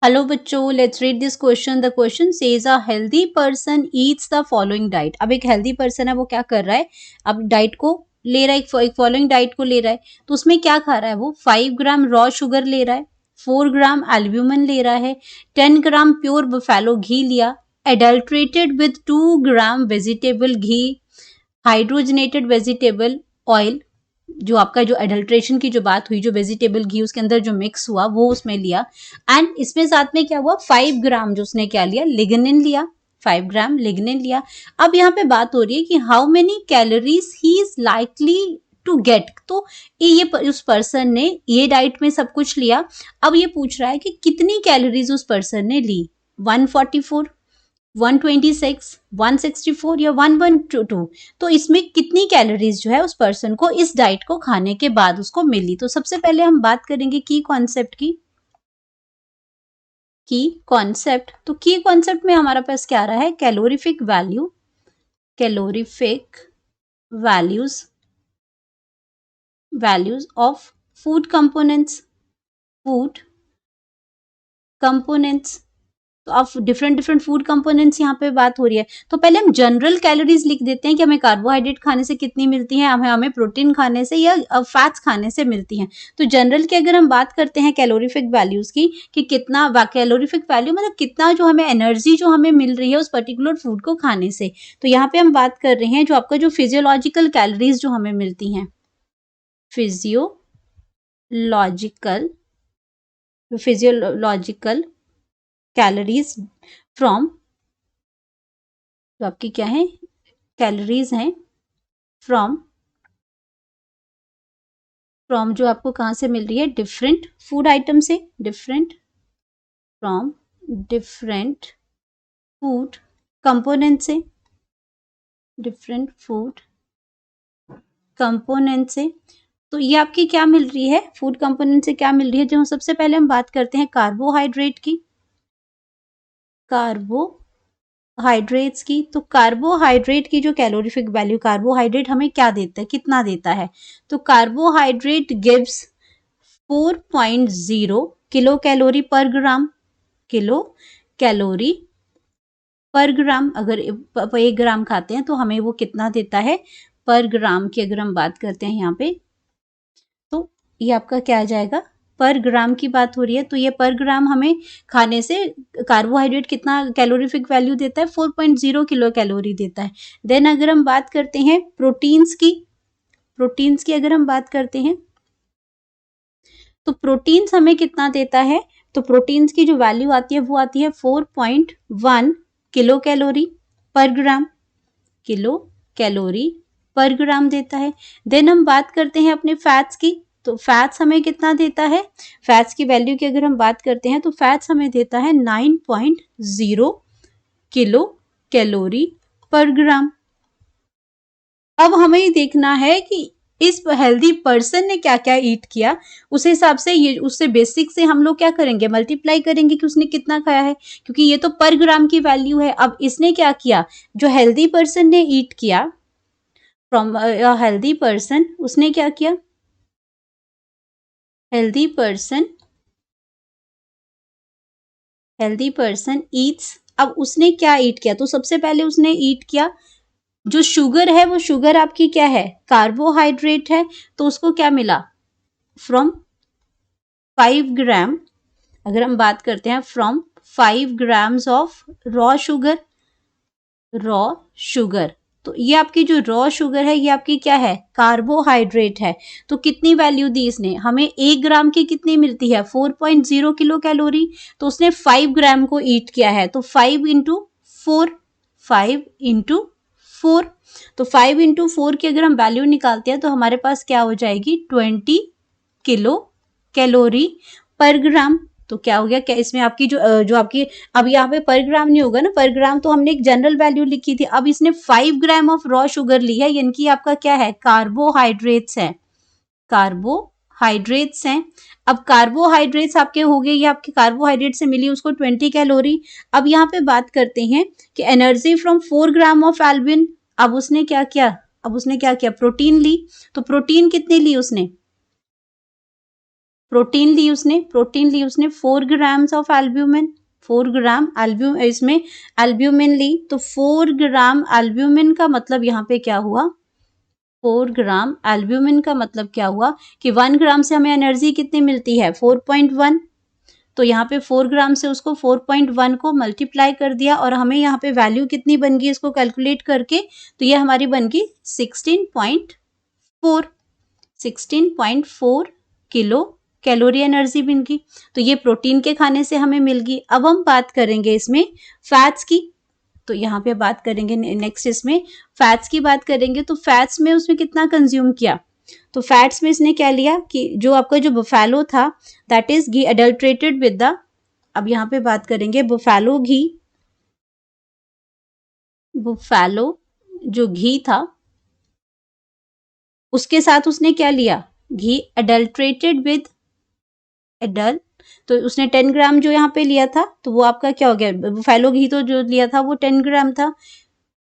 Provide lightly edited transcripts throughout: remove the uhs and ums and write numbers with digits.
Hello बच्चों, let's read this question. The question says a healthy person eats the following diet. अब एक healthy person है, वो क्या कर रहा है? अब डाइट को ले रहा है, एक फॉलोइंग डाइट को ले रहा है। तो उसमें क्या खा रहा है? वो 5 ग्राम रॉ शुगर ले रहा है, 4 ग्राम एल्ब्यूमिन ले रहा है, 10 ग्राम प्योर बफेलो घी लिया, adulterated with 2 gram vegetable ghee, hydrogenated vegetable oil, जो आपका जो एडल्ट्रेशन की जो बात हुई, जो वेजिटेबल घी उसके अंदर जो मिक्स हुआ वो उसमें लिया। एंड इसमें साथ में क्या हुआ? 5 ग्राम जो उसने क्या लिया? लिग्निन लिया। 5 ग्राम लिग्निन लिया। अब यहाँ पे बात हो रही है कि how many calories he is likely to get. तो ये उस पर्सन ने ये डाइट में सब कुछ लिया। अब ये पूछ रहा है कि कितनी कैलोरीज उस पर्सन ने ली। 144, 126, 164 या 112। तो इसमें कितनी कैलोरीज जो है उस पर्सन को इस डाइट को खाने के बाद उसको मिली। तो सबसे पहले हम बात करेंगे की कॉन्सेप्ट की। की कॉन्सेप्ट, तो की कॉन्सेप्ट में हमारा पास क्या आ रहा है? Calorific value, calorific values of food components, food components. तो अब डिफरेंट फूड कंपोनेंट्स यहाँ पे बात हो रही है। तो पहले हम जनरल कैलोरीज लिख देते हैं कि हमें कार्बोहाइड्रेट खाने से कितनी मिलती है, हमें प्रोटीन खाने से या फैट्स खाने से मिलती हैं। तो जनरल की अगर हम बात करते हैं कैलोरीफिक वैल्यूज की, कि कितना कैलोरीफिक वैल्यू मतलब कितना जो हमें एनर्जी जो हमें मिल रही है उस पर्टिकुलर फूड को खाने से। तो यहाँ पे हम बात कर रहे हैं जो आपका जो फिजियोलॉजिकल कैलोरीज जो हमें मिलती हैं, फिजियोलॉजिकल कैलोरीज फ्रॉम, तो आपकी क्या है? कैलोरीज हैं फ्रॉम जो आपको कहाँ से मिल रही है? डिफरेंट फूड आइटम से, डिफरेंट फूड कंपोनेंट से, डिफरेंट फूड कंपोनेंट से। तो ये आपकी क्या मिल रही है? फूड कंपोनेंट से क्या मिल रही है? जो सबसे पहले हम बात करते हैं कार्बोहाइड्रेट की, कार्बोहाइड्रेट्स की। तो कार्बोहाइड्रेट की जो कैलोरीफिक वैल्यू, कार्बोहाइड्रेट हमें क्या देता है, कितना देता है? तो कार्बोहाइड्रेट गिव्स 4.0 किलो कैलोरी पर ग्राम, किलो कैलोरी पर ग्राम। अगर 1 ग्राम खाते हैं तो हमें वो कितना देता है पर ग्राम की? अगर हम बात करते हैं यहाँ पे, तो ये आपका क्या आ जाएगा? पर ग्राम की बात हो रही है। तो ये पर ग्राम हमें खाने से कार्बोहाइड्रेट कितना कैलोरीफिक वैल्यू देता है? 4.0 किलो कैलोरी देता है। देन अगर हम बात करते हैं प्रोटीन्स की, अगर हम बात करते हैं तो प्रोटीन्स हमें कितना देता है? तो प्रोटीन्स की जो वैल्यू आती है वो आती है 4.1 किलो कैलोरी पर ग्राम, किलो कैलोरी पर ग्राम देता है। देन हम बात करते हैं अपने फैट्स की। तो फैट्स हमें कितना देता है? फैट्स की वैल्यू की अगर हम बात करते हैं तो फैट्स हमें देता है 9.0 किलो कैलोरी पर ग्राम। अब हमें देखना है कि इस हेल्दी पर्सन ने क्या क्या ईट किया, उस हिसाब से ये उससे बेसिक से हम लोग क्या करेंगे? मल्टीप्लाई करेंगे कि उसने कितना खाया है, क्योंकि ये तो पर ग्राम की वैल्यू है। अब इसने क्या किया? जो हेल्दी पर्सन ने ईट किया फ्रॉम हेल्दी पर्सन, उसने क्या किया? Healthy person Yeats. अब उसने क्या ईट किया? तो सबसे पहले उसने ईट किया जो शुगर है, वो शुगर आपकी क्या है? कार्बोहाइड्रेट है। तो उसको क्या मिला? फ्रॉम 5 ग्राम, अगर हम बात करते हैं from 5 grams of raw sugar. तो ये आपकी जो रॉ शुगर है ये आपकी क्या है? कार्बोहाइड्रेट है। तो कितनी वैल्यू दी इसने हमें? 1 ग्राम की कितनी मिलती है? 4.0 किलो कैलोरी। तो उसने 5 ग्राम को ईट किया है। तो 5 इंटू 4, 5 इंटू 4। तो 5 इंटू 4 की अगर हम वैल्यू निकालते हैं तो हमारे पास क्या हो जाएगी? 20 किलो कैलोरी पर ग्राम। तो क्या हो गया? क्या इसमें आपकी जो आपकी, अब यहाँ पे पर ग्राम नहीं होगा ना, पर ग्राम तो हमने एक जनरल वैल्यू लिखी थी। अब इसने 5 ग्राम ऑफ रॉ शुगर ली है, यानी कि आपका क्या है? कार्बोहाइड्रेट्स है, कार्बोहाइड्रेट्स हैं। अब कार्बोहाइड्रेट्स आपके हो गए, ये आपके कार्बोहाइड्रेट से मिली उसको 20 कैलोरी। अब यहाँ पे बात करते हैं कि एनर्जी फ्रॉम 4 ग्राम ऑफ एल्बिन। अब उसने क्या किया? प्रोटीन ली। तो प्रोटीन कितनी ली उसने? प्रोटीन ली उसने 4 ग्राम्स ऑफ एल्ब्यूमिन, 4 ग्राम इसमें एल्ब्यूमिन ली, तो 4 ग्राम एल्ब्यूमिन का मतलब यहाँ पे क्या हुआ, 4 ग्राम एल्ब्यूमिन का मतलब क्या हुआ कि 1 ग्राम से हमें एनर्जी कितनी मिलती है 4.1, तो यहाँ पे 4 ग्राम से उसको 4.1 को मल्टीप्लाई कर दिया और हमें यहाँ पे वैल्यू कितनी बन गई इसको कैलकुलेट करके, तो ये हमारी बन गई 16.4 किलो कैलोरी एनर्जी बन गई। तो ये प्रोटीन के खाने से हमें मिल गई। अब हम बात करेंगे इसमें फैट्स की, तो यहाँ पे बात करेंगे नेक्स्ट इसमें फैट्स की बात करेंगे, तो फैट्स में उसने कितना कंज्यूम किया, तो फैट्स में इसने क्या लिया कि जो आपका जो बफेलो था that is ghee adulterated with the, अब यहाँ पे बात करेंगे बफेलो घी, बफेलो जो घी था उसके साथ उसने क्या लिया, घी अडल्ट्रेटेड विद एडल, तो उसने 10 ग्राम जो यहाँ पे लिया था तो वो आपका क्या हो गया, बफेलो घी तो जो लिया था वो 10 ग्राम था,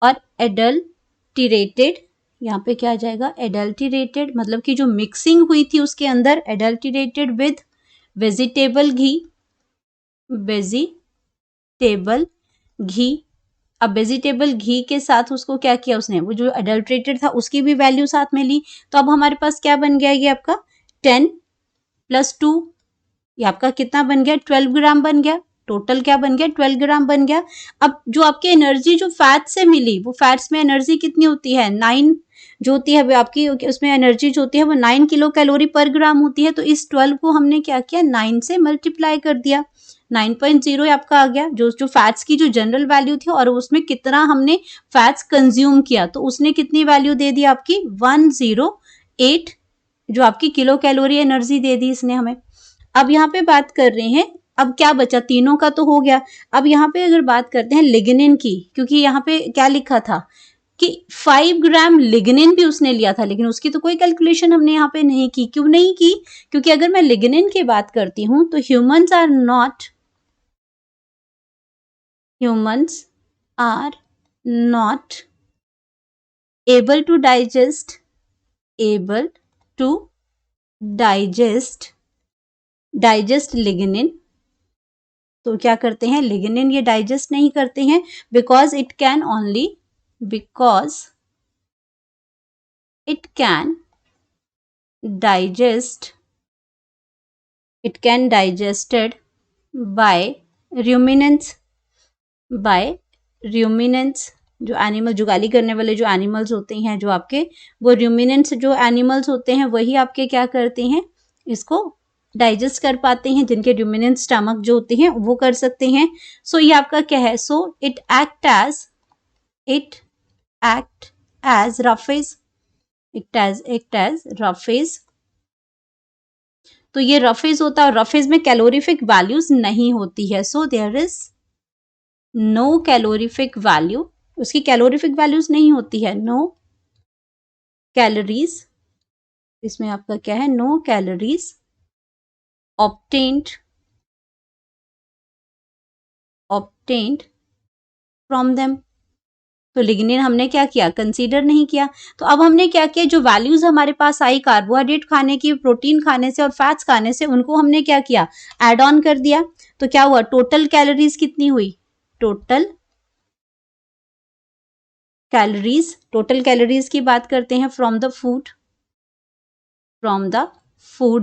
और एडल्टरेटेड यहाँ पे क्या आ जाएगा, एडल्टरेटेड मतलब कि जो मिक्सिंग हुई थी उसके अंदर, adulterated with vegetable ghee, vegetable ghee. अब वेजिटेबल घी के साथ उसको क्या किया उसने, वो जो एडल्टरेटेड था उसकी भी वैल्यू साथ में ली, तो अब हमारे पास क्या बन गया, ये आपका 10 + 2, ये आपका कितना बन गया 12 ग्राम बन गया, टोटल क्या बन गया 12 ग्राम बन गया। अब जो आपकी एनर्जी जो फैट से मिली, वो फैट्स में एनर्जी कितनी होती है 9 जो होती है आपकी, उसमें एनर्जी जो होती है वो 9 किलो कैलोरी पर ग्राम होती है, तो इस 12 को हमने क्या किया 9 से मल्टीप्लाई कर दिया, 9.0 आपका आ गया जो फैट्स की जो जनरल वैल्यू थी, और उसमें कितना हमने फैट्स कंज्यूम किया, तो उसने कितनी वैल्यू दे दी आपकी 108 जो आपकी किलो कैलोरी एनर्जी दे दी इसने हमें। अब यहाँ पे बात कर रहे हैं, अब क्या बचा, तीनों का तो हो गया, अब यहाँ पे अगर बात करते हैं लिग्निन की, क्योंकि यहाँ पे क्या लिखा था कि 5 ग्राम लिग्निन भी उसने लिया था, लेकिन उसकी तो कोई कैलकुलेशन हमने यहाँ पे नहीं की, क्यों नहीं की, क्योंकि अगर मैं लिग्निन की बात करती हूँ तो humans are not able to digest lignin, तो क्या करते हैं लिग्निन ये डाइजेस्ट नहीं करते हैं, because it can digested by ruminants, जो एनिमल जुगाली करने वाले जो एनिमल्स होते हैं जो आपके, वो रूमिनेंट्स जो एनिमल्स होते हैं वही आपके क्या करते हैं इसको डाइजेस्ट कर पाते हैं, जिनके रूमिनेंट स्टमक जो होते हैं वो कर सकते हैं। सो ये आपका क्या है, so it act as roughage, तो ये रफेज होता है, और रफेज में कैलोरीफिक वैल्यूज नहीं होती है, so there is no calorific value, उसकी कैलोरीफिक वैल्यूज नहीं होती है, नो कैलोरीज, इसमें आपका क्या है no calories obtained from them, तो लिग्निन हमने क्या किया कंसीडर नहीं किया। तो अब हमने क्या किया, जो वैल्यूज हमारे पास आई कार्बोहाइड्रेट खाने की, प्रोटीन खाने से और फैट्स खाने से, उनको हमने क्या किया एड ऑन कर दिया, तो क्या हुआ टोटल कैलोरीज कितनी हुई, टोटल कैलोरीज की बात करते हैं फ्रॉम द फूड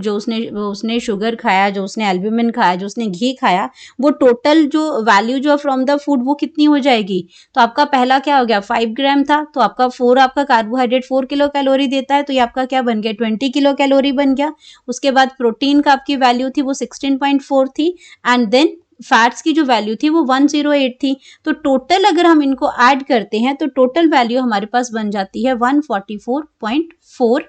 जो उसने शुगर खाया, जो उसने एल्ब्यूमिन खाया, जो उसने घी खाया, वो टोटल जो वैल्यू जो फ्रॉम द फूड वो कितनी हो जाएगी, तो आपका पहला क्या हो गया 5 ग्राम था, तो आपका 4 आपका कार्बोहाइड्रेट 4 किलो कैलोरी देता है, तो ये आपका क्या बन गया 20 किलो कैलोरी बन गया। उसके बाद प्रोटीन का आपकी वैल्यू थी वो 16.4 थी, एंड देन फैट्स की जो वैल्यू थी वो 108 थी, तो टोटल अगर हम इनको ऐड करते हैं तो टोटल वैल्यू हमारे पास बन जाती है 144.4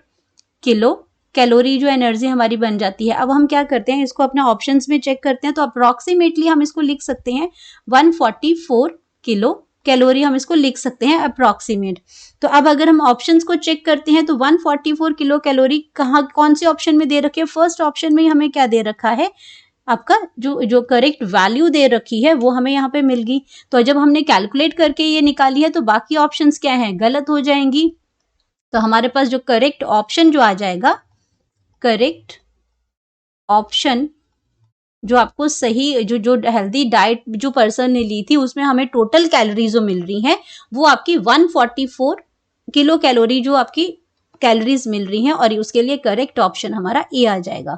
किलो कैलोरी जो एनर्जी हमारी बन जाती है। अब हम क्या करते हैं इसको अपने ऑप्शंस में चेक करते हैं, तो अप्रोक्सीमेटली हम इसको लिख सकते हैं 144 किलो कैलोरी, हम इसको लिख सकते हैं अप्रोक्सीमेट। तो अब अगर हम ऑप्शंस को चेक करते हैं तो 144 किलो कैलोरी कहाँ कौन से ऑप्शन में दे रखी है, फर्स्ट ऑप्शन में हमें क्या दे रखा है आपका जो करेक्ट वैल्यू दे रखी है वो हमें यहाँ पे मिल गई। तो जब हमने कैलकुलेट करके ये निकाली है तो बाकी ऑप्शंस क्या हैं गलत हो जाएंगी, तो हमारे पास जो करेक्ट ऑप्शन जो आ जाएगा, करेक्ट ऑप्शन जो आपको सही जो हेल्दी डाइट जो पर्सन ने ली थी उसमें हमें टोटल कैलोरीज जो मिल रही हैं वो आपकी 144 किलो कैलोरी जो आपकी कैलोरीज मिल रही हैं और उसके लिए करेक्ट ऑप्शन हमारा ए आ जाएगा।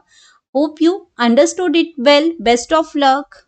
Hope you understood it well. Best of luck.